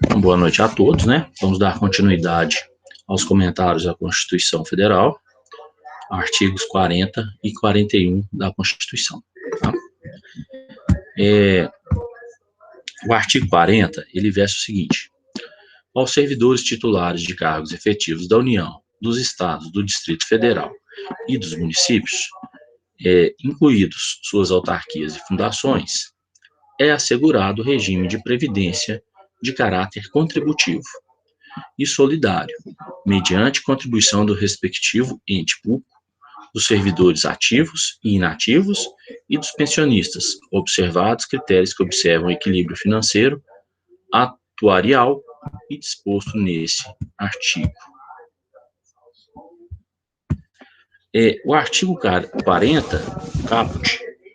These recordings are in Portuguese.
Uma boa noite a todos, né? Vamos dar continuidade aos comentários da Constituição Federal, artigos 40 e 41 da Constituição. Tá? O artigo 40, ele versa o seguinte: aos servidores titulares de cargos efetivos da União, dos Estados, do Distrito Federal e dos municípios, incluídos suas autarquias e fundações, é assegurado o regime de previdência de caráter contributivo e solidário, mediante contribuição do respectivo ente público, dos servidores ativos e inativos e dos pensionistas, observados critérios que observam o equilíbrio financeiro, atuarial e disposto nesse artigo. O artigo 40,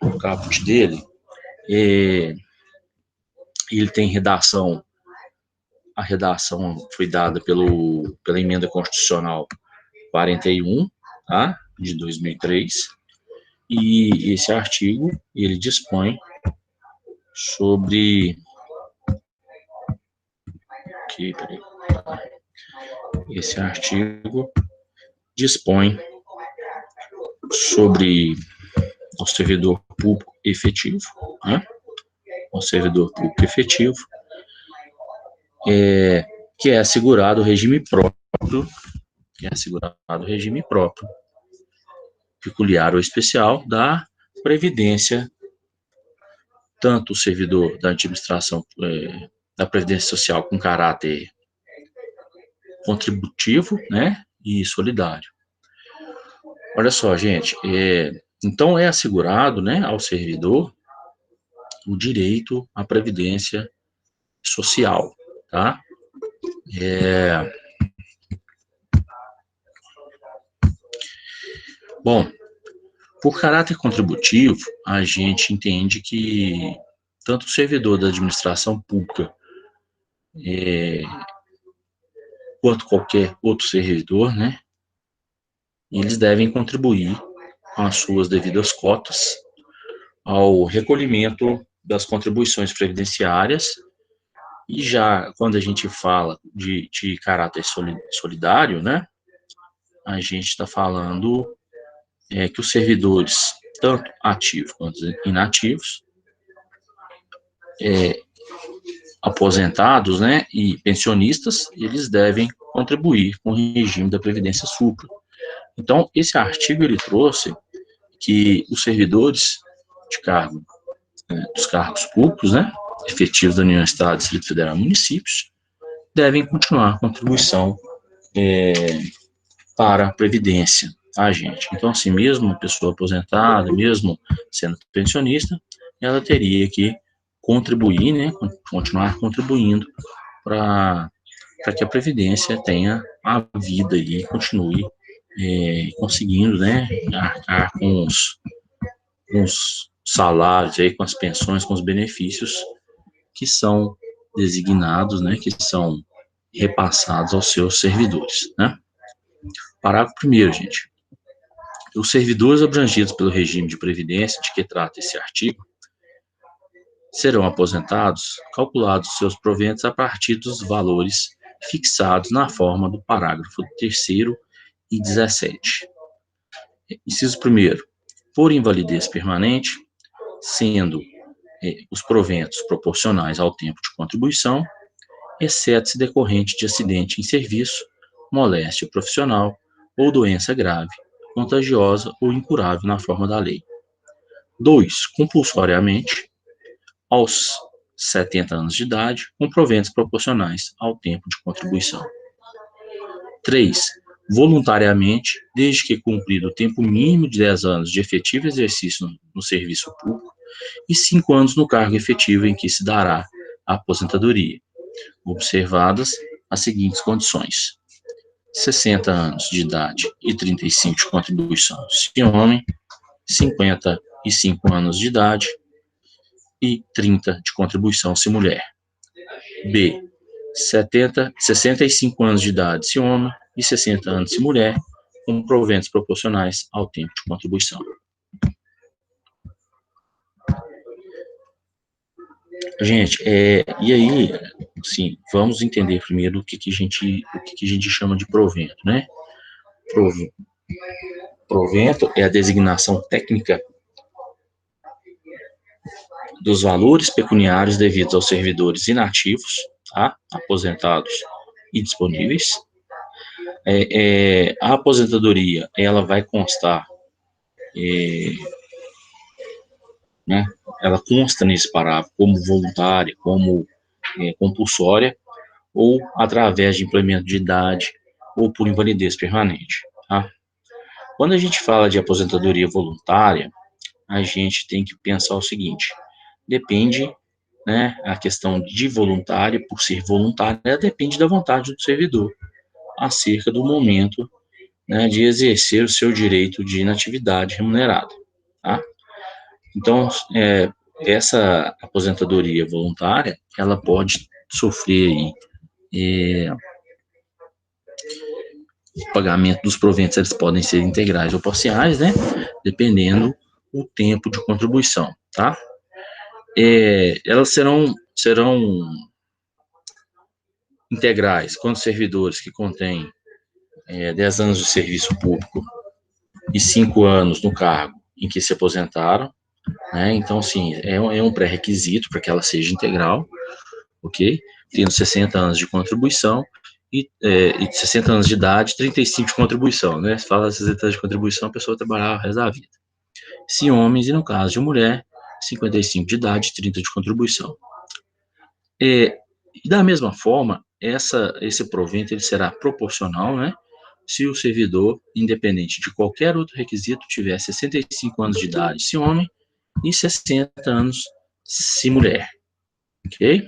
o caput dele, ele tem redação. A redação foi dada pela Emenda Constitucional 41, tá, de 2003, e esse artigo, ele dispõe sobre... Esse artigo dispõe sobre o servidor público efetivo, né, o servidor público efetivo, que é assegurado o regime próprio, peculiar ou especial, da Previdência, tanto o servidor da administração da Previdência Social com caráter contributivo, né, e solidário. Olha só, gente, então é assegurado, né, ao servidor o direito à Previdência Social, tá? Bom, por caráter contributivo, a gente entende que tanto o servidor da administração pública quanto qualquer outro servidor, né, eles devem contribuir com as suas devidas cotas ao recolhimento das contribuições previdenciárias. E já quando a gente fala de caráter solidário, né, a gente está falando que os servidores, tanto ativos quanto inativos, aposentados, né, e pensionistas, eles devem contribuir com o regime da Previdência Supra. Então, esse artigo, ele trouxe que os servidores de cargo, dos cargos públicos, né, efetivos da União, Estado, Distrito Federal e municípios, devem continuar a contribuição para a Previdência, tá, gente? Então, assim, mesmo a pessoa aposentada, mesmo sendo pensionista, ela teria que contribuir, né, continuar contribuindo para que a Previdência tenha a vida e continue conseguindo, né, arcar com os salários, aí, com as pensões, com os benefícios que são designados, né, que são repassados aos seus servidores, né. Parágrafo 1º, gente. Os servidores abrangidos pelo regime de previdência de que trata esse artigo serão aposentados, calculados seus proventos a partir dos valores fixados na forma do parágrafo 3º e 17. Inciso 1º. Por invalidez permanente, sendo os proventos proporcionais ao tempo de contribuição, exceto se decorrente de acidente em serviço, moléstia profissional ou doença grave, contagiosa ou incurável na forma da lei. 2. Compulsoriamente, aos 70 anos de idade, com proventos proporcionais ao tempo de contribuição. 3. Voluntariamente, desde que cumprido o tempo mínimo de 10 anos de efetivo exercício no serviço público e 5 anos no cargo efetivo em que se dará a aposentadoria, observadas as seguintes condições: 60 anos de idade e 35 de contribuição se homem, 55 anos de idade e 30 de contribuição se mulher. B. 65 anos de idade se homem e 60 anos se mulher, com proventos proporcionais ao tempo de contribuição. Gente, e aí, sim, vamos entender primeiro o que a gente chama de provento, né? Provento é a designação técnica dos valores pecuniários devidos aos servidores inativos, tá? Aposentados e disponíveis. A aposentadoria, ela vai constar, né? Ela consta nesse parágrafo como voluntária, como compulsória, ou através de implemento de idade, ou por invalidez permanente, tá? Quando a gente fala de aposentadoria voluntária, a gente tem que pensar o seguinte: depende, né, a questão de voluntária, por ser voluntária, depende da vontade do servidor acerca do momento, né, de exercer o seu direito de inatividade remunerada, tá? Então, essa aposentadoria voluntária, ela pode sofrer aí, o pagamento dos proventos, eles podem ser integrais ou parciais, né, dependendo o tempo de contribuição, tá? Elas serão integrais quando servidores que contêm 10 anos de serviço público e 5 anos no cargo em que se aposentaram, né? Então, sim, é um pré-requisito para que ela seja integral, ok? Tendo 60 anos de contribuição e 60 anos de idade, 35 de contribuição, né? Se fala 60 anos de contribuição, a pessoa trabalhar o resto da vida. Se homens, e no caso de mulher, 55 de idade, 30 de contribuição. E da mesma forma, esse provento ele será proporcional, né? Se o servidor, independente de qualquer outro requisito, tiver 65 anos de idade, se homem, e 60 anos, se mulher. Ok?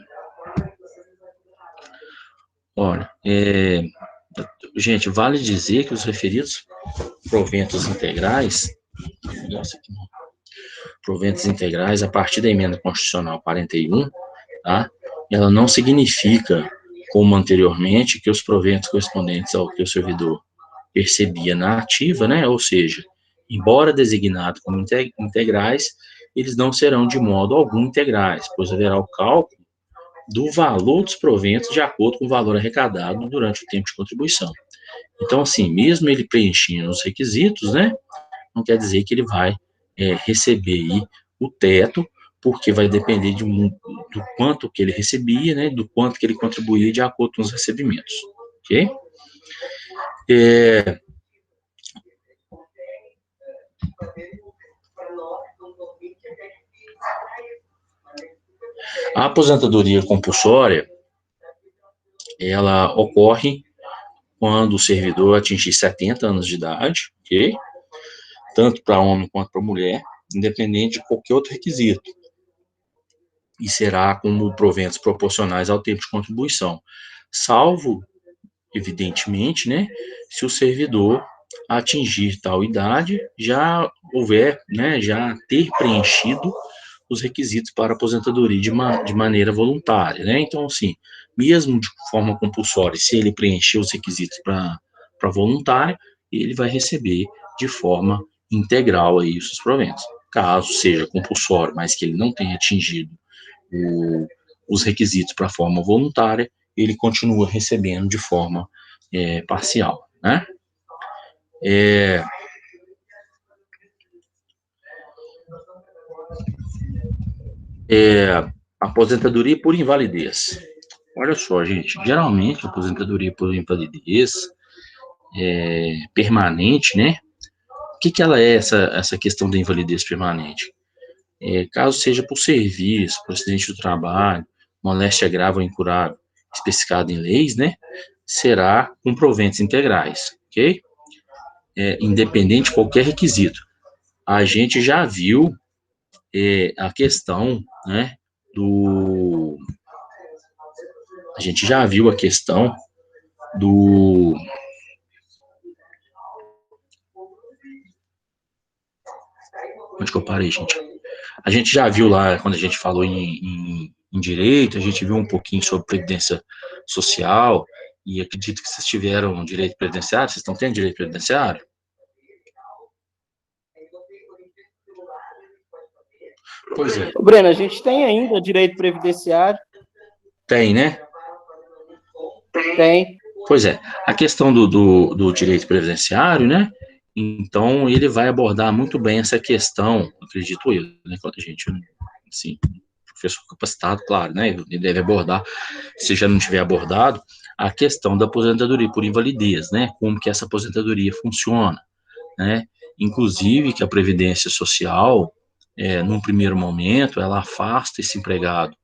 Olha, gente, vale dizer que os referidos proventos integrais, a partir da emenda constitucional 41, tá? Ela não significa, como anteriormente, que os proventos correspondentes ao que o servidor percebia na ativa, né? Ou seja, embora designados como integrais, eles não serão de modo algum integrais, pois haverá o cálculo do valor dos proventos de acordo com o valor arrecadado durante o tempo de contribuição. Então, assim, mesmo ele preenchendo os requisitos, né, não quer dizer que ele vai receber aí o teto, porque vai depender do quanto que ele recebia, né, do quanto que ele contribuía de acordo com os recebimentos, ok? A aposentadoria compulsória, ela ocorre quando o servidor atingir 70 anos de idade, ok? Tanto para homem quanto para mulher, independente de qualquer outro requisito. E será como proventos proporcionais ao tempo de contribuição, salvo, evidentemente, né, se o servidor atingir tal idade, já houver, né, já ter preenchido os requisitos para aposentadoria de maneira voluntária, né? Então, assim, mesmo de forma compulsória, se ele preencher os requisitos para voluntária, ele vai receber de forma integral aí os seus proventos. Caso seja compulsório, mas que ele não tenha atingido os requisitos para a forma voluntária, ele continua recebendo de forma parcial, né? Aposentadoria por invalidez. Olha só, gente, geralmente a aposentadoria por invalidez permanente, né? O que ela é essa questão da invalidez permanente? Caso seja por serviço, por acidente do trabalho, moléstia grave ou incurável, especificado em leis, né? Será com proventos integrais, ok? Independente de qualquer requisito. A gente já viu a questão, né? A gente já viu a questão do onde que eu parei, gente? A gente já viu lá, quando a gente falou em direito, a gente viu um pouquinho sobre previdência social, e acredito que vocês tiveram direito previdenciário, vocês estão tendo direito previdenciário? Pois é. Breno, a gente tem ainda direito previdenciário. Tem, né? Tem. Pois é, a questão do direito previdenciário, né? Então, ele vai abordar muito bem essa questão, acredito eu, né? A gente, assim, professor capacitado, claro, né? Ele deve abordar, se já não tiver abordado, a questão da aposentadoria por invalidez, né? Como que essa aposentadoria funciona, né? Inclusive que a Previdência Social, num primeiro momento, ela afasta esse empregado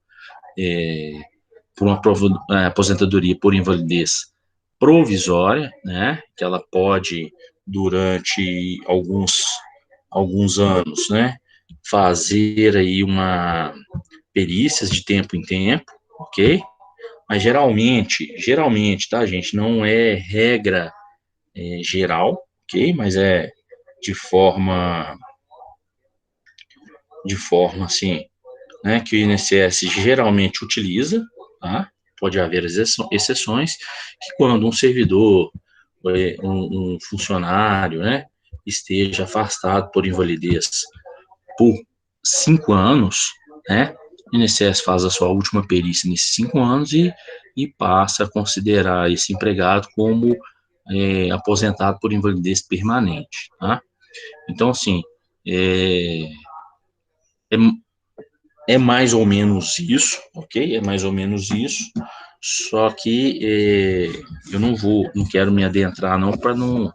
por uma aposentadoria por invalidez provisória, né, que ela pode, durante alguns anos, né, fazer aí uma perícias de tempo em tempo, ok? Mas geralmente, tá, gente, não é regra geral, ok? Mas é de forma, assim, né, que o INSS geralmente utiliza, tá? Pode haver exceções, que quando um servidor, um funcionário, né, esteja afastado por invalidez por 5 anos, né, o INSS faz a sua última perícia nesses 5 anos e passa a considerar esse empregado como aposentado por invalidez permanente, tá? Então, assim, é, é, é mais ou menos isso, ok? É mais ou menos isso. Só que eu não quero me adentrar não para não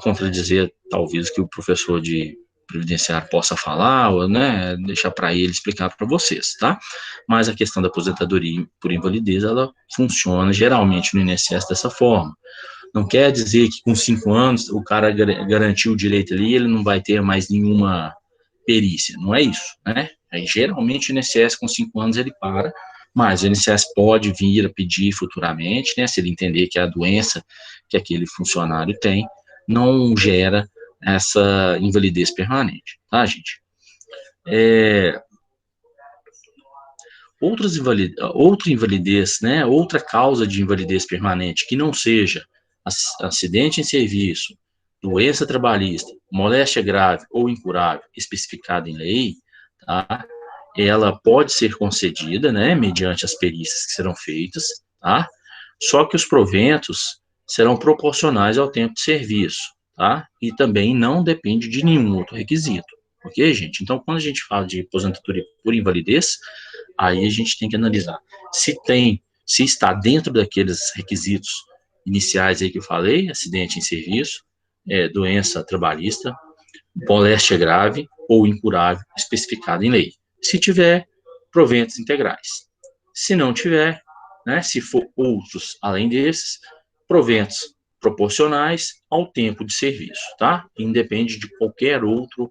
contradizer talvez que o professor de previdenciário possa falar, ou, né, deixar para ele explicar para vocês, tá? Mas a questão da aposentadoria por invalidez, ela funciona geralmente no INSS dessa forma. Não quer dizer que com 5 anos o cara garantiu o direito ali, ele não vai ter mais nenhuma perícia, não é isso, né? Aí, geralmente o INSS com 5 anos ele para, mas o INSS pode vir a pedir futuramente, né, se ele entender que a doença que aquele funcionário tem não gera essa invalidez permanente, tá, gente? Outra invalidez, né, outra causa de invalidez permanente que não seja acidente em serviço, doença trabalhista, moléstia grave ou incurável especificada em lei, tá? Ela pode ser concedida, né, mediante as perícias que serão feitas, tá? Só que os proventos serão proporcionais ao tempo de serviço, tá? E também não depende de nenhum outro requisito, ok, gente? Então, quando a gente fala de aposentadoria por invalidez, aí a gente tem que analisar se está dentro daqueles requisitos iniciais aí que eu falei, acidente em serviço, doença trabalhista, moléstia grave ou incurável, especificado em lei. Se tiver, proventos integrais. Se não tiver, né, se for outros além desses, proventos proporcionais ao tempo de serviço, tá? Independe de qualquer outro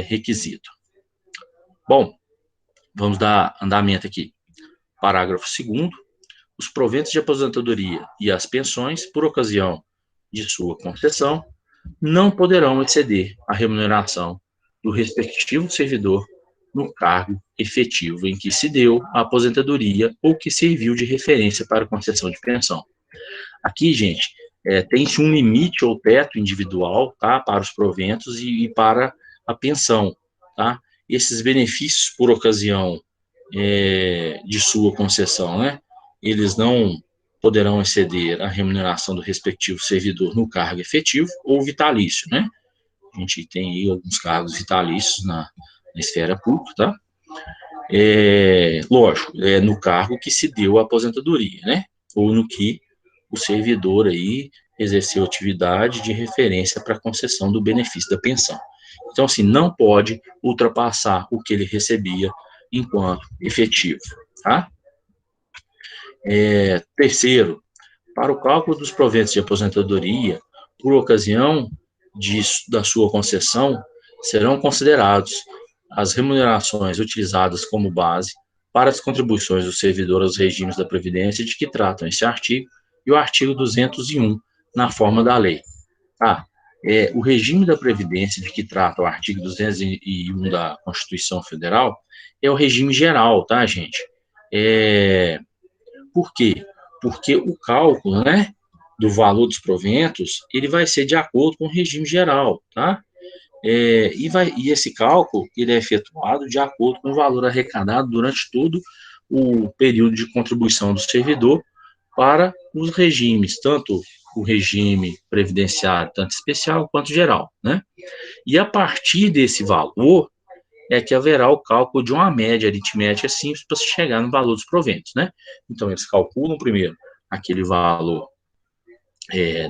requisito. Bom, vamos dar andamento aqui. Parágrafo 2º. Os proventos de aposentadoria e as pensões, por ocasião de sua concessão, não poderão exceder a remuneração do respectivo servidor no cargo efetivo em que se deu a aposentadoria ou que serviu de referência para concessão de pensão. Aqui, gente, tem-se um limite ou teto individual, tá, para os proventos e para a pensão, tá? Esses benefícios por ocasião de sua concessão, né? Eles não poderão exceder a remuneração do respectivo servidor no cargo efetivo ou vitalício, né? A gente tem aí alguns cargos vitalícios na esfera pública, tá? Lógico, no cargo que se deu a aposentadoria, né? Ou no que o servidor aí exerceu atividade de referência para concessão do benefício da pensão. Então, assim, não pode ultrapassar o que ele recebia enquanto efetivo, tá? Terceiro, para o cálculo dos proventos de aposentadoria, por ocasião da sua concessão, serão considerados as remunerações utilizadas como base para as contribuições do servidor aos regimes da Previdência de que tratam esse artigo e o artigo 201, na forma da lei. O regime da Previdência de que trata o artigo 201 da Constituição Federal é o regime geral, tá, gente? Por quê? Porque o cálculo, né, do valor dos proventos, ele vai ser de acordo com o regime geral, tá? E esse cálculo, ele é efetuado de acordo com o valor arrecadado durante todo o período de contribuição do servidor para os regimes, tanto o regime previdenciário, tanto especial quanto geral, né? E a partir desse valor é que haverá o cálculo de uma média aritmética simples para se chegar no valor dos proventos, né? Então, eles calculam primeiro aquele valor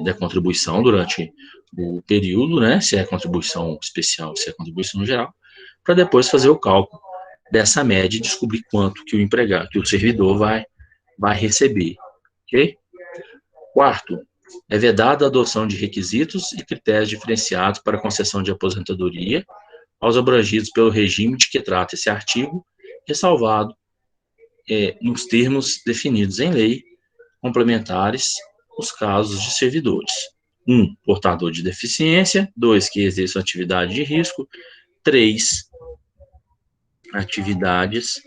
da contribuição durante o período, né? Se é contribuição especial, se é contribuição geral, para depois fazer o cálculo dessa média e descobrir quanto que o empregado, que o servidor vai receber, ok? Quarto, é vedada a adoção de requisitos e critérios diferenciados para concessão de aposentadoria aos abrangidos pelo regime de que trata esse artigo, ressalvado nos termos definidos em lei complementares os casos de servidores. 1. Portador de deficiência. 2. Que exerça atividade de risco. 3. Atividades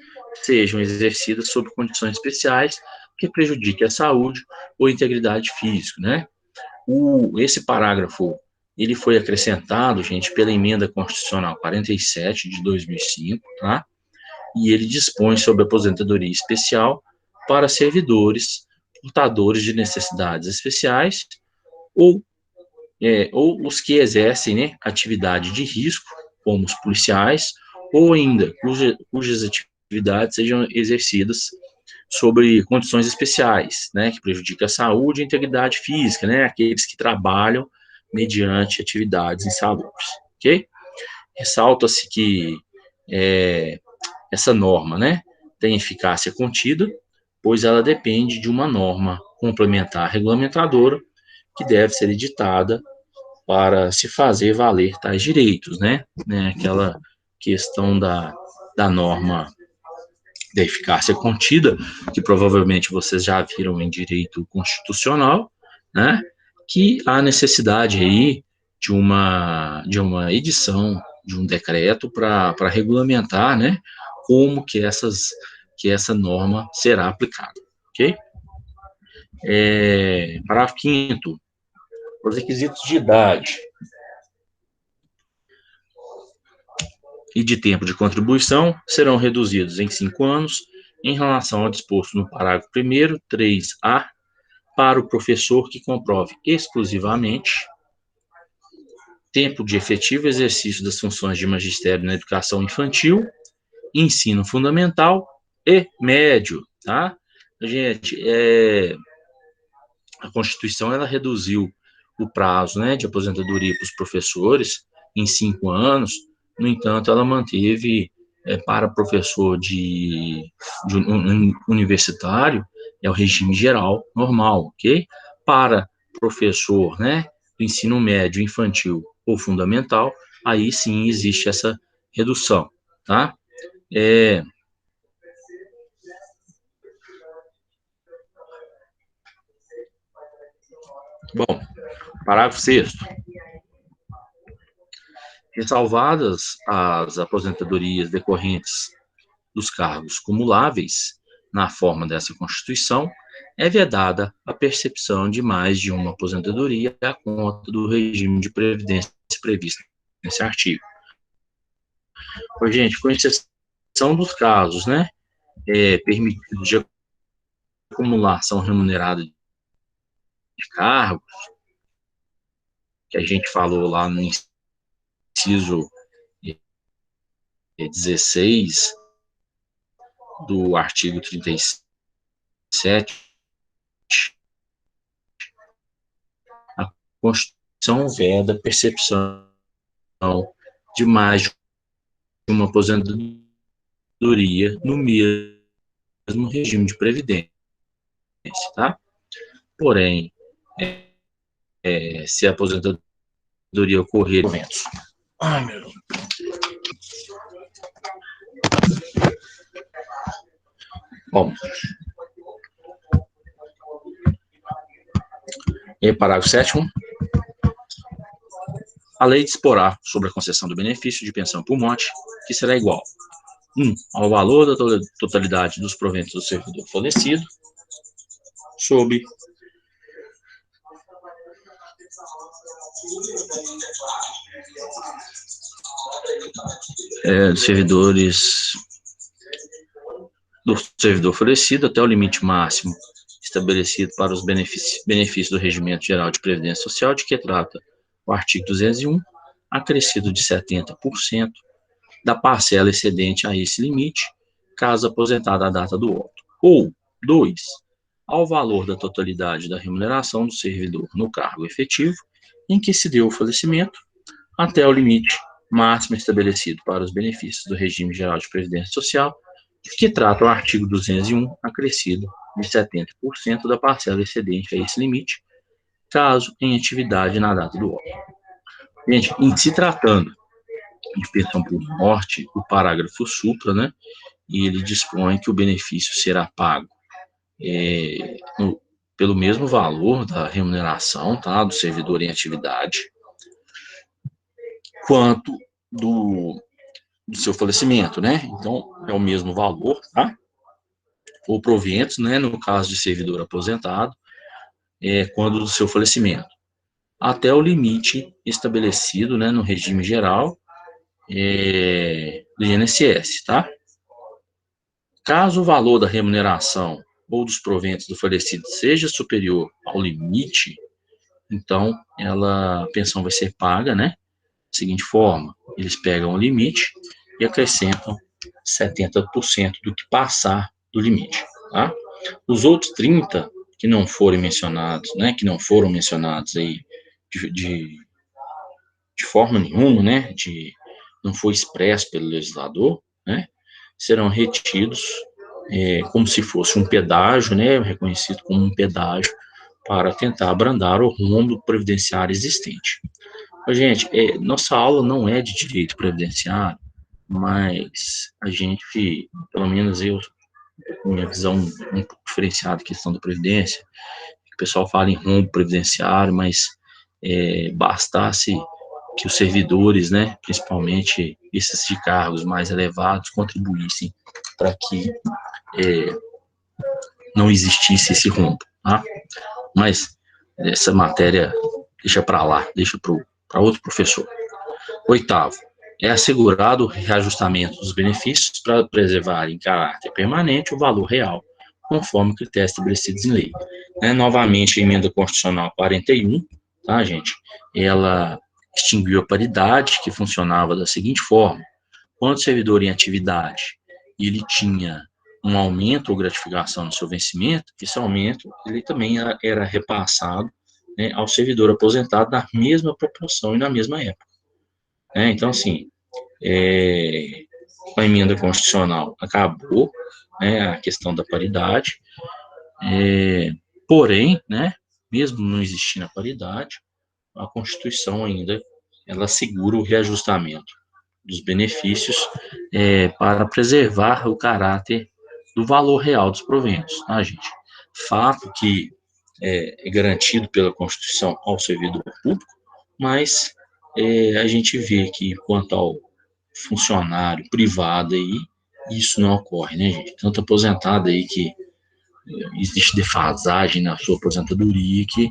sejam exercidas sob condições especiais que prejudiquem a saúde ou integridade física, né? Esse parágrafo, ele foi acrescentado, gente, pela emenda constitucional 47 de 2005, tá? E ele dispõe sobre aposentadoria especial para servidores portadores de necessidades especiais ou os que exercem, né, atividade de risco, como os policiais, ou ainda cujas atividades sejam exercidas sobre condições especiais, né, que prejudicam a saúde e a integridade física, né, aqueles que trabalham mediante atividades insalubres, ok? Ressalta-se que essa norma, né, tem eficácia contida, pois ela depende de uma norma complementar regulamentadora que deve ser editada para se fazer valer tais direitos, né? Aquela questão da norma da eficácia contida, que provavelmente vocês já viram em direito constitucional, né? Que há necessidade aí de uma edição de um decreto para regulamentar, né? Como que essa norma será aplicada, ok? Parágrafo 5º. Os requisitos de idade e de tempo de contribuição serão reduzidos em 5 anos em relação ao disposto no parágrafo 1º, 3A, para o professor que comprove exclusivamente tempo de efetivo exercício das funções de magistério na educação infantil, ensino fundamental e médio, tá? Gente, a Constituição, ela reduziu o prazo, né, de aposentadoria para os professores em 5 anos. No entanto, ela manteve para professor de universitário é o regime geral normal, ok? Para professor, né, do ensino médio, infantil ou fundamental, aí sim existe essa redução, tá? Bom, parágrafo 6º. Ressalvadas as aposentadorias decorrentes dos cargos cumuláveis na forma dessa Constituição, é vedada a percepção de mais de uma aposentadoria à conta do regime de previdência previsto nesse artigo. Gente, com exceção dos casos, né, permitidos de acumulação remunerada de cargos, que a gente falou lá no inciso 16 do artigo 37, a Constituição veda a percepção de mais de uma aposentadoria no mesmo regime de previdência, tá? Porém, se a aposentadoria ocorrer em momentos. Ai, meu Deus. Bom, parágrafo 7º. A lei disporá sobre a concessão do benefício de pensão por morte, que será igual 1. Ao valor da totalidade dos proventos do servidor falecido, sob servidores do servidor falecido até o limite máximo estabelecido para os benefícios do Regimento Geral de Previdência Social, de que trata o artigo 201, acrescido de 70% da parcela excedente a esse limite, caso aposentado à data do óbito. Ou, 2, ao valor da totalidade da remuneração do servidor no cargo efetivo em que se deu o falecimento, até o limite máximo estabelecido para os benefícios do Regime Geral de Previdência Social, que trata o artigo 201, acrescido de 70% da parcela excedente a esse limite, caso em atividade na data do óbito. Gente, em se tratando de pensão por morte, o parágrafo supra, né, e ele dispõe que o benefício será pago pelo mesmo valor da remuneração, tá, do servidor em atividade, quanto do seu falecimento, né? Então, é o mesmo valor, tá? Ou proventos, né, no caso de servidor aposentado, quando do seu falecimento, até o limite estabelecido, né, no regime geral do INSS, tá? Caso o valor da remuneração ou dos proventos do falecido seja superior ao limite, então a pensão vai ser paga, né? Da seguinte forma, eles pegam o limite e acrescentam 70% do que passar do limite, tá? Os outros 30 que não forem mencionados, né, que não foram mencionados aí de forma nenhuma, né, não foi expresso pelo legislador, né, serão retidos como se fosse um pedágio, né, reconhecido como um pedágio para tentar abrandar o rombo previdenciário existente. Gente, nossa aula não é de direito previdenciário, mas a gente, pelo menos eu, minha visão um pouco diferenciada da questão da previdência, o pessoal fala em rombo previdenciário, mas bastasse que os servidores, né, principalmente esses de cargos mais elevados, contribuíssem para que não existisse esse rombo, tá? Mas essa matéria deixa para lá, deixa para outro professor. 8º, é assegurado o reajustamento dos benefícios para preservar em caráter permanente o valor real, conforme critérios estabelecidos em lei. Novamente, a emenda constitucional 41, tá, gente? Ela extinguiu a paridade, que funcionava da seguinte forma: quando o servidor em atividade ele tinha um aumento ou gratificação no seu vencimento, esse aumento ele também era repassado, né, ao servidor aposentado na mesma proporção e na mesma época. Então, assim, a emenda constitucional acabou, né, a questão da paridade, porém, né, mesmo não existindo a paridade, a Constituição ainda ela assegura o reajustamento dos benefícios para preservar o caráter do valor real dos proventos, tá, gente? Fato que é garantido pela Constituição ao servidor público, mas a gente vê que quanto ao funcionário privado aí, isso não ocorre, né, gente? Tanto aposentado aí que existe defasagem na sua aposentadoria que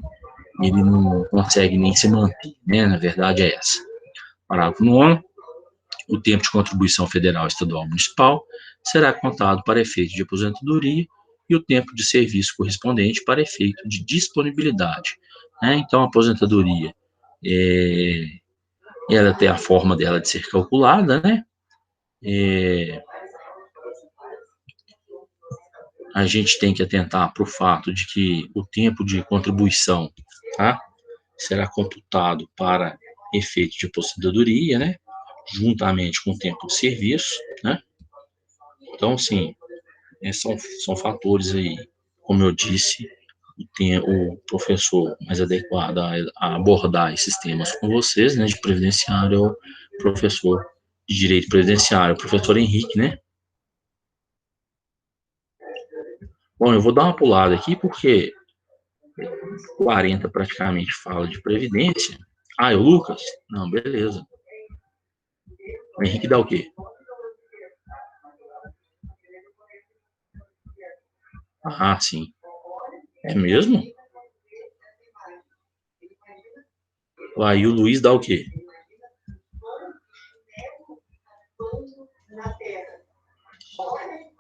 ele não consegue nem se manter, né? Na verdade é essa. Parágrafo 9º, o tempo de contribuição federal, estadual, municipal será contado para efeito de aposentadoria e o tempo de serviço correspondente para efeito de disponibilidade. Então, a aposentadoria, ela tem a forma dela de ser calculada, né? A gente tem que atentar para o fato de que o tempo de contribuição, tá, será computado para efeito de aposentadoria, né? Juntamente com o tempo de serviço, né? Então, sim, são fatores aí, como eu disse, o professor mais adequado a abordar esses temas com vocês, né, de previdenciário, é o professor de direito previdenciário, o professor Henrique, né? Bom, eu vou dar uma pulada aqui porque 40 praticamente fala de previdência. Ah, é o Lucas? Não, beleza. O Henrique dá o quê? Ah, sim. É mesmo? Aí o Luiz dá o quê?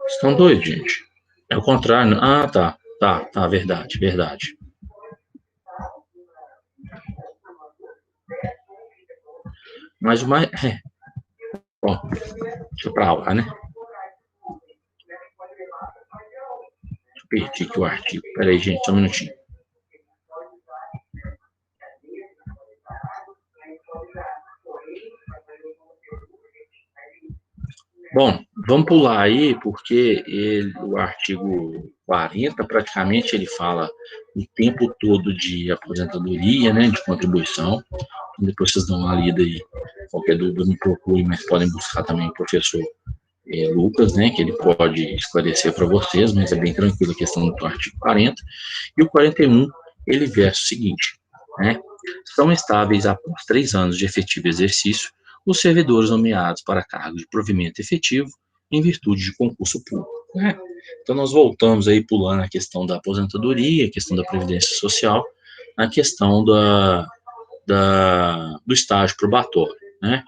Estão doidos, gente. É o contrário. Ah, tá. Tá, verdade, verdade. Mas o mais... Bom, deixa eu pra lá, né? Deixa eu perdi aqui o artigo. Peraí, gente, só um minutinho. Bom, vamos pular aí, porque o artigo 40, praticamente, ele fala o tempo todo de aposentadoria, né, de contribuição. Depois vocês dão uma lida aí. Qualquer dúvida me procure, mas podem buscar também o professor Lucas, né, que ele pode esclarecer para vocês, mas é bem tranquilo a questão do artigo 40. E o 41, ele versa o seguinte, né, são estáveis após 3 anos de efetivo exercício os servidores nomeados para cargos de provimento efetivo em virtude de concurso público, né? Então, nós voltamos aí pulando a questão da aposentadoria, a questão da previdência social, a questão do estágio probatório, né?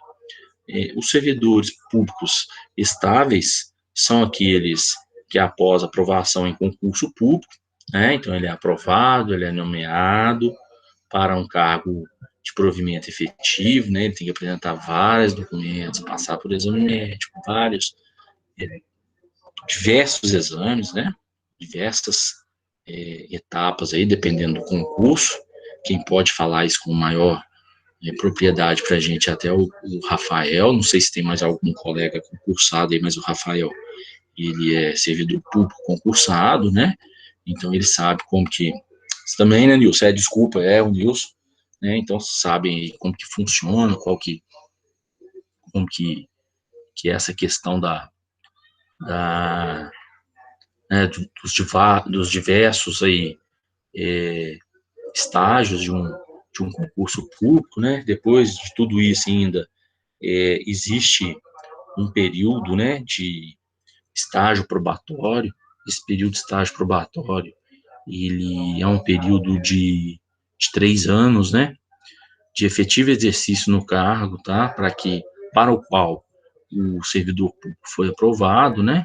Os servidores públicos estáveis são aqueles que, após aprovação em concurso público, né, então ele é aprovado, ele é nomeado para um cargo de provimento efetivo, né, ele tem que apresentar vários documentos, passar por exame médico, diversos exames, né, diversas etapas aí, dependendo do concurso. Quem pode falar isso com maior propriedade para a gente até o Rafael, não sei se tem mais algum colega concursado aí, mas o Rafael, ele é servidor público concursado, né? Então ele sabe como que, também, né, Nilson? Desculpa, o Nilson, né? Então sabem como que funciona, como que é essa questão da né, dos diversos aí estágios de um concurso público, né? Depois de tudo isso ainda existe um período, né, de estágio probatório. Esse período de estágio probatório, ele é um período de 3 anos, né, de efetivo exercício no cargo, tá, para o qual o servidor público foi aprovado, né,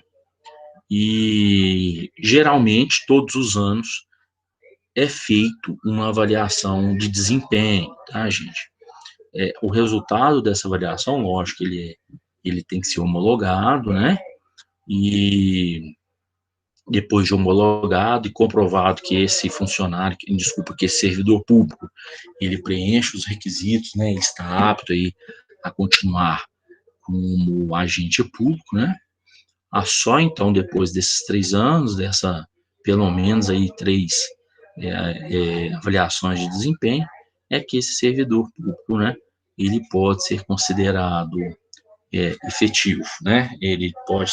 e geralmente todos os anos é feito uma avaliação de desempenho, tá, gente? O resultado dessa avaliação, lógico, ele tem que ser homologado, né? E depois de homologado e comprovado que esse funcionário, desculpa, que esse servidor público, ele preenche os requisitos, né? Ele está apto aí a continuar como agente público, né? Só então, depois desses 3 anos, pelo menos aí 3 avaliações de desempenho, é que esse servidor público, né, ele pode ser considerado efetivo, né? Ele pode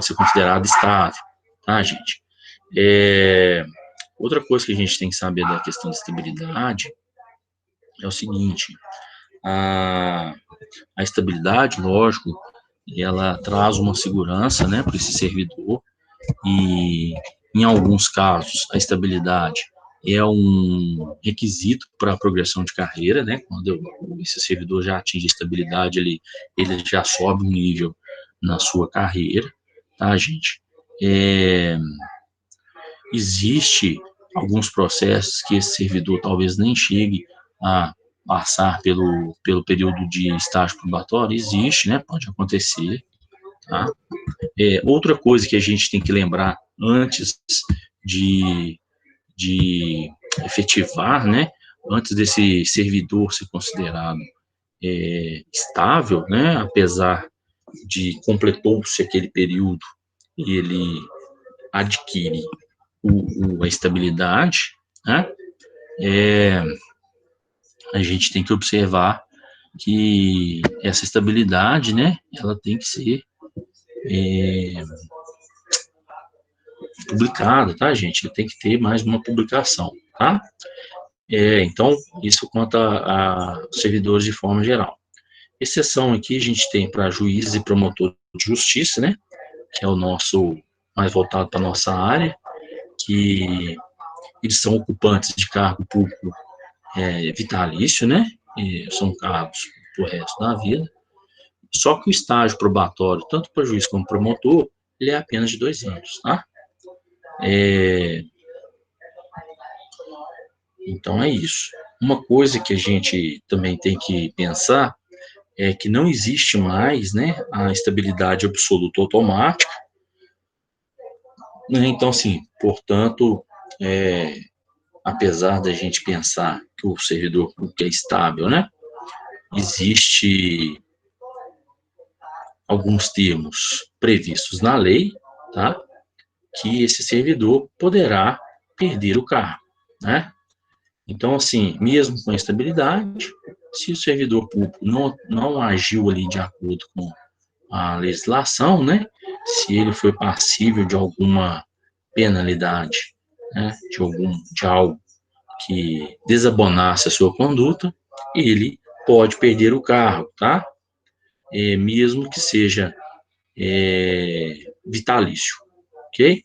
ser considerado estável, tá, gente? Outra coisa que a gente tem que saber da questão da estabilidade é o seguinte: a, a estabilidade, lógico, ela traz uma segurança, né, para esse servidor, e em alguns casos a estabilidade é um requisito para a progressão de carreira, né? Quando esse servidor já atinge estabilidade, ele já sobe um nível na sua carreira, tá, gente? Existe alguns processos que esse servidor talvez nem chegue a passar pelo período de estágio probatório, existe, né? Pode acontecer, tá? Outra coisa que a gente tem que lembrar antes de, de efetivar, né? Antes desse servidor ser considerado estável, né? Apesar de completou-se aquele período e ele adquire a estabilidade, né? A gente tem que observar que essa estabilidade, né? Ela tem que ser publicada, tá, gente? Ele tem que ter mais uma publicação, tá? Então, isso quanto a servidores de forma geral. Exceção aqui a gente tem para juízes e promotores de justiça, né? Que é o nosso, mais voltado para a nossa área, que eles são ocupantes de cargo público vitalício, né? São cargos pro resto da vida. Só que o estágio probatório, tanto para juiz como promotor, ele é apenas de 2 anos, tá? Então é isso. Uma coisa que a gente também tem que pensar é que não existe mais, né, a estabilidade absoluta automática, né? Então, assim, portanto, apesar da gente pensar que o servidor público é estável, né, existe alguns termos previstos na lei, tá, que esse servidor poderá perder o cargo, né? Então, assim, mesmo com a estabilidade, se o servidor público não agiu ali de acordo com a legislação, né? Se ele foi passível de alguma penalidade, né? De algo que desabonasse a sua conduta, ele pode perder o cargo, tá? Mesmo que seja vitalício, ok?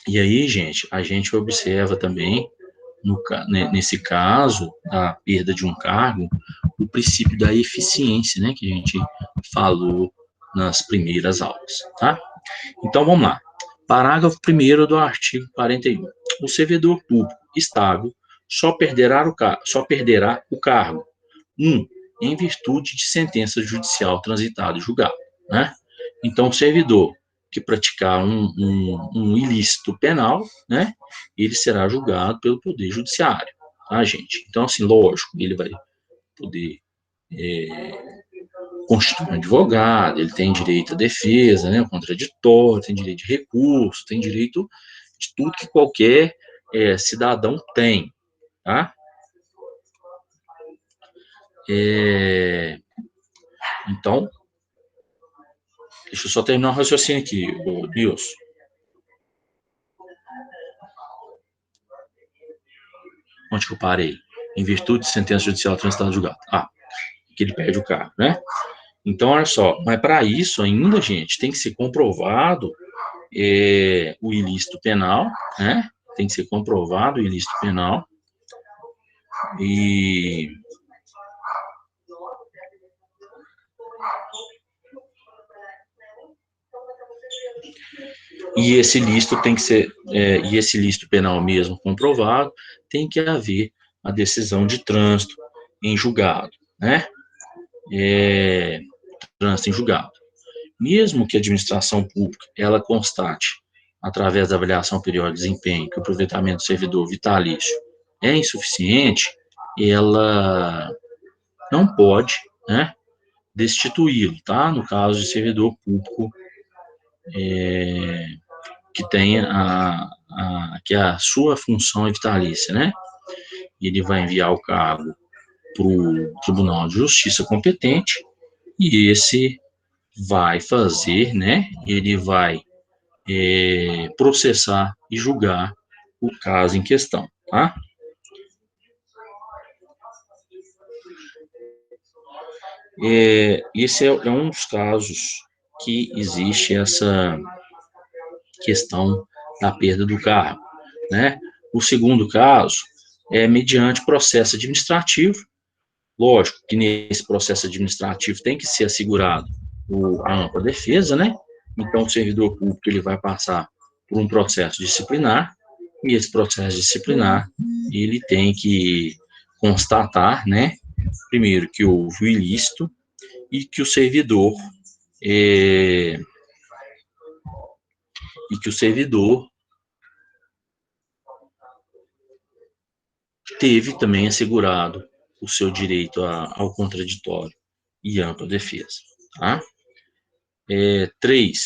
E aí, gente, a gente observa também, nesse caso, da perda de um cargo, o princípio da eficiência, né, que a gente falou nas primeiras aulas, tá? Então, vamos lá. Parágrafo 1º do artigo 41. O servidor público estável só perderá o cargo, em virtude de sentença judicial transitada e julgada, né? Então, o servidor que praticar um ilícito penal, né, ele será julgado pelo Poder Judiciário, tá, gente? Então, assim, lógico, ele vai poder constituir um advogado, ele tem direito à defesa, né, ao contraditório, tem direito de recurso, tem direito de tudo que qualquer cidadão tem, tá? Então, deixa eu só terminar o raciocínio aqui, Nilson. Onde que eu parei? Em virtude de sentença judicial transitada julgada. Que ele perde o cargo, né? Então, olha só, mas para isso ainda, gente, tem que ser comprovado o ilícito penal, né? Tem que ser comprovado o ilícito penal e esse ilícito tem que ser e esse ilícito penal mesmo comprovado, tem que haver a decisão de trânsito em julgado, né? Trânsito em julgado. Mesmo que a administração pública ela constate, através da avaliação periódica de desempenho, que o aproveitamento do servidor vitalício é insuficiente, ela não pode, né, destituí-lo, tá? No caso de servidor público que tenha que a sua função é vitalícia, né? Ele vai enviar o cargo para o Tribunal de Justiça competente e esse vai fazer, né? Ele vai processar e julgar o caso em questão, tá? Esse é um dos casos que existe essa questão da perda do cargo, né? O segundo caso é mediante processo administrativo. Lógico que nesse processo administrativo tem que ser assegurado a ampla defesa, né? Então, o servidor público ele vai passar por um processo disciplinar, e esse processo disciplinar, ele tem que constatar, né? Primeiro, que houve o ilícito e que o servidor teve também assegurado o seu direito ao contraditório e ampla defesa, tá? 3.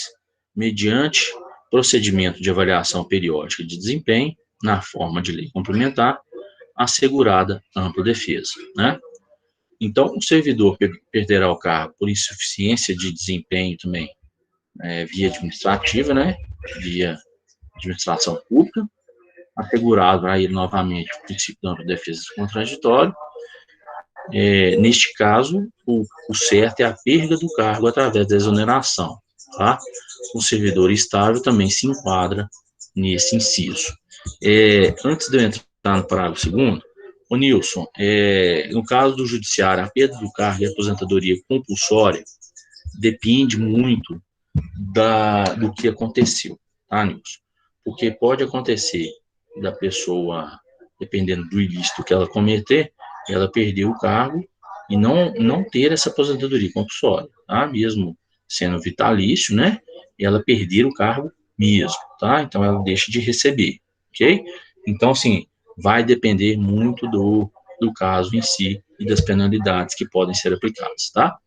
Mediante procedimento de avaliação periódica de desempenho, na forma de lei complementar, assegurada ampla defesa, né? Então, o servidor perderá o cargo por insuficiência de desempenho também, via administrativa, né? Via administração pública, assegurado a ele novamente o princípio da ampla defesa contraditória. Neste caso, o certo é a perda do cargo através da exoneração, tá? O servidor estável também se enquadra nesse inciso. Antes de eu entrar no parágrafo 2º, o Nilson, no caso do judiciário, a perda do cargo e a aposentadoria compulsória depende muito do que aconteceu, tá, Nilson? Porque pode acontecer da pessoa, dependendo do ilícito que ela cometer, ela perder o cargo e não ter essa aposentadoria compulsória, tá? Mesmo sendo vitalício, né? Ela perder o cargo mesmo, tá? Então ela deixa de receber, ok? Então, assim, vai depender muito do caso em si e das penalidades que podem ser aplicadas, tá?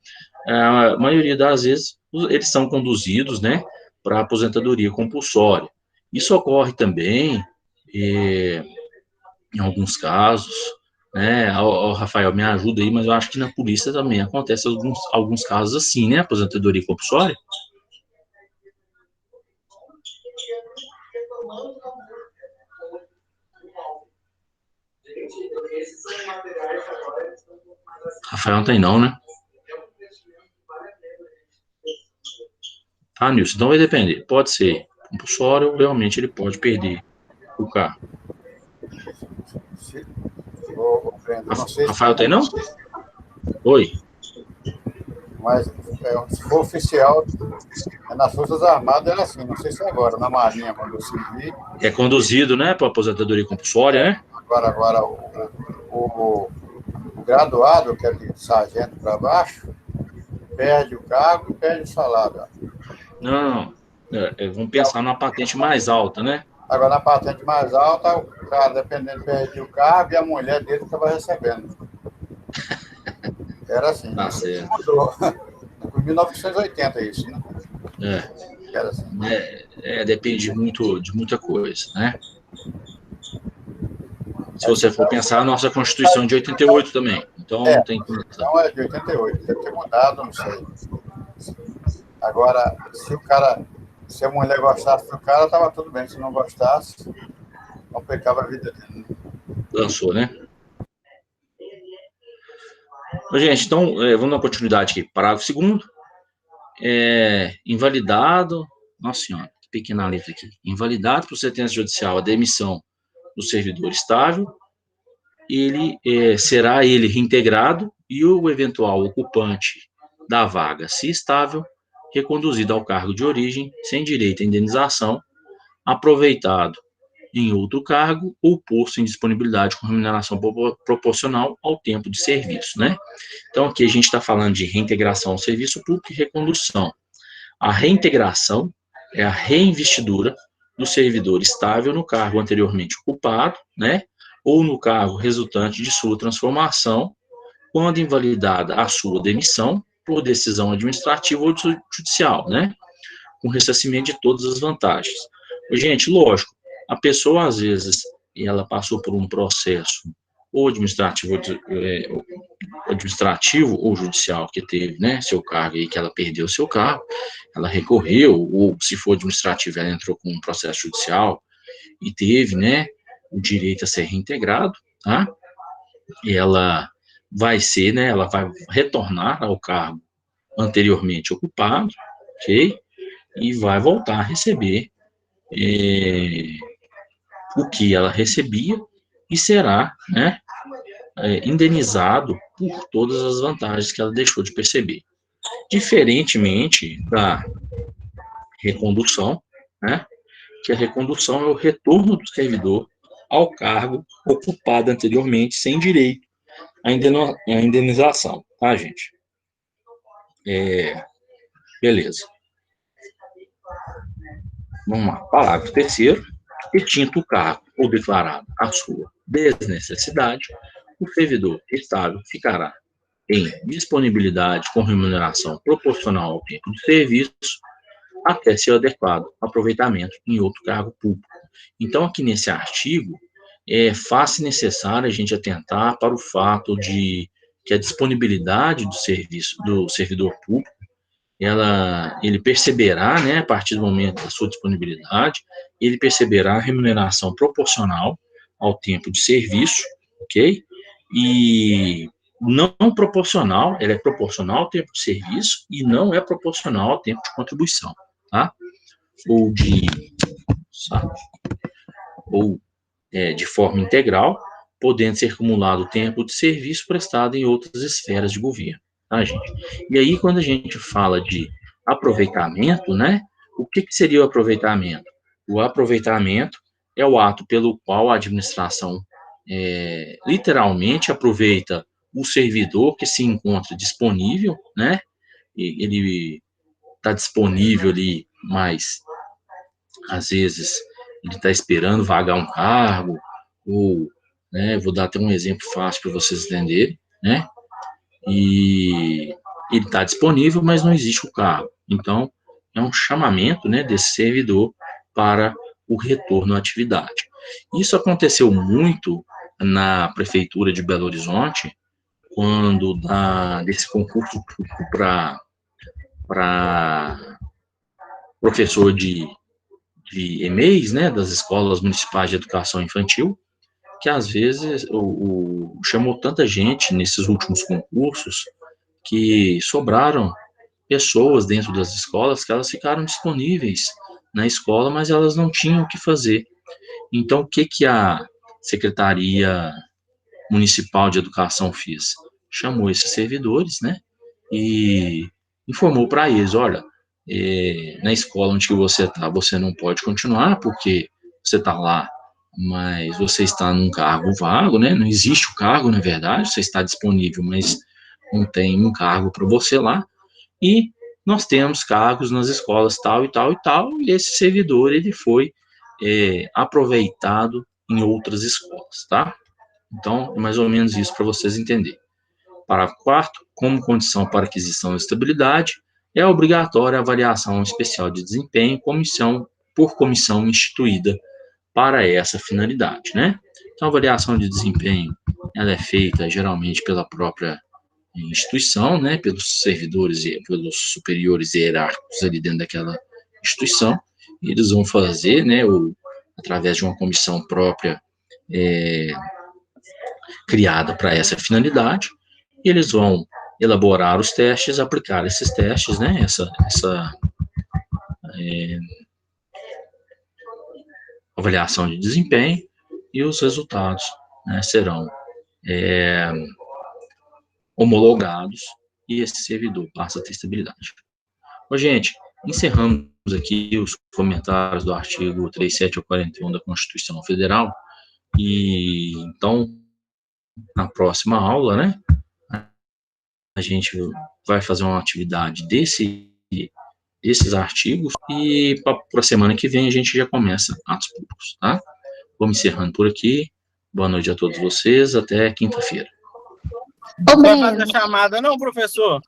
A maioria das vezes eles são conduzidos, né, para aposentadoria compulsória. Isso ocorre também, eh, em alguns casos, né, Rafael, me ajuda aí, mas eu acho que na polícia também acontece alguns casos assim, né, aposentadoria compulsória. Rafael não tem não, né? Ah, Nilson, então vai depender. Pode ser compulsório ou realmente ele pode perder o carro. Não sei se Rafael tem não? Oi. Mas se for oficial, nas Forças Armadas era assim, não sei se agora, na Marinha, quando eu servi. É conduzido, né, para aposentadoria compulsória, né? Agora o graduado, que é de sargento para baixo, perde o cargo e perde o salário. Não, vamos pensar numa patente mais alta, né? Agora, na patente mais alta, o cara, dependendo, perdia o cargo e a mulher dele estava recebendo. Era assim. Tá certo. Mudou. Em 1980 isso, né? Era assim. Depende muito de muita coisa, né? Se você for pensar, a nossa Constituição é de 88 também. Então, tem que... Então é de 88. Deve ter mudado, não sei. Agora, se a mulher gostasse do cara, estava tudo bem. Se não gostasse, complicava a vida dele. Lançou, né? Gente, então, vamos dar continuidade aqui. Parágrafo 2º. Invalidado... Nossa senhora, que pequena letra aqui. Invalidado por sentença judicial a demissão do servidor estável, ele será ele reintegrado e o eventual ocupante da vaga, se estável, reconduzido ao cargo de origem, sem direito à indenização, aproveitado em outro cargo ou posto em disponibilidade com remuneração proporcional ao tempo de serviço, né? Então, aqui a gente está falando de reintegração ao serviço público e recondução. A reintegração é a reinvestidura do servidor estável no cargo anteriormente ocupado, né? Ou no cargo resultante de sua transformação, quando invalidada a sua demissão por decisão administrativa ou judicial, né? Com ressarcimento de todas as vantagens. Gente, lógico, a pessoa, às vezes, ela passou por um processo ou administrativo ou judicial que teve, né, seu cargo aí, que ela perdeu seu cargo, ela recorreu, ou se for administrativo, ela entrou com um processo judicial e teve, né, o direito a ser reintegrado, tá? E ela vai ser, né, ela vai retornar ao cargo anteriormente ocupado, ok? E vai voltar a receber o que ela recebia e será, né, indenizado por todas as vantagens que ela deixou de perceber. Diferentemente da recondução, né, que a recondução é o retorno do servidor ao cargo ocupado anteriormente sem direito à indenização, tá, gente? Beleza. Vamos lá. Parágrafo 3º. Extinto o cargo ou declarado a sua desnecessidade, o servidor estável ficará em disponibilidade com remuneração proporcional ao tempo de serviço até seu adequado aproveitamento em outro cargo público. Então, aqui nesse artigo, faz-se necessário a gente atentar para o fato de que a disponibilidade do serviço do servidor público, ele perceberá, né, a partir do momento da sua disponibilidade, ele perceberá a remuneração proporcional ao tempo de serviço, ok? E não proporcional, ela é proporcional ao tempo de serviço e não é proporcional ao tempo de contribuição, tá? Ou de forma integral, podendo ser acumulado o tempo de serviço prestado em outras esferas de governo, tá, gente? E aí, quando a gente fala de aproveitamento, né, o que seria o aproveitamento? O aproveitamento é o ato pelo qual a administração literalmente aproveita o servidor que se encontra disponível, né? Ele está disponível ali, mas às vezes ele está esperando vagar um cargo, ou, né, vou dar até um exemplo fácil para vocês entenderem, né? E ele está disponível, mas não existe o cargo. Então, é um chamamento, né, desse servidor para o retorno à atividade. Isso aconteceu muito na prefeitura de Belo Horizonte, quando desse concurso público para professor de EMEIs, né, das escolas municipais de educação infantil, que às vezes chamou tanta gente nesses últimos concursos que sobraram pessoas dentro das escolas que elas ficaram disponíveis na escola, mas elas não tinham o que fazer. Então, o que a Secretaria Municipal de Educação fez? Chamou esses servidores, né, e informou para eles, olha, na escola onde você está, você não pode continuar, porque você está lá, mas você está num cargo vago, né, não existe o cargo, na verdade, você está disponível, mas não tem um cargo para você lá, e nós temos cargos nas escolas tal e tal e tal, e esse servidor, ele foi aproveitado em outras escolas, tá? Então, é mais ou menos isso para vocês entenderem. Parágrafo 4º, como condição para aquisição de estabilidade, é obrigatória a avaliação especial de desempenho por comissão instituída para essa finalidade, né? Então, a avaliação de desempenho, ela é feita geralmente pela própria instituição, né, pelos servidores e pelos superiores hierárquicos ali dentro daquela instituição. Eles vão fazer, né, através de uma comissão própria criada para essa finalidade, e eles vão elaborar os testes, aplicar esses testes, né, essa avaliação de desempenho, e os resultados, né, serão homologados, e esse servidor passa a ter estabilidade. Bom, gente, encerramos aqui os comentários do artigo 37 ao 41 da Constituição Federal, e então, na próxima aula, né, a gente vai fazer uma atividade desses artigos, e para a semana que vem a gente já começa atos públicos, tá? Vamos encerrando por aqui. Boa noite a todos vocês, até quinta-feira. Não vai fazer chamada não, professor?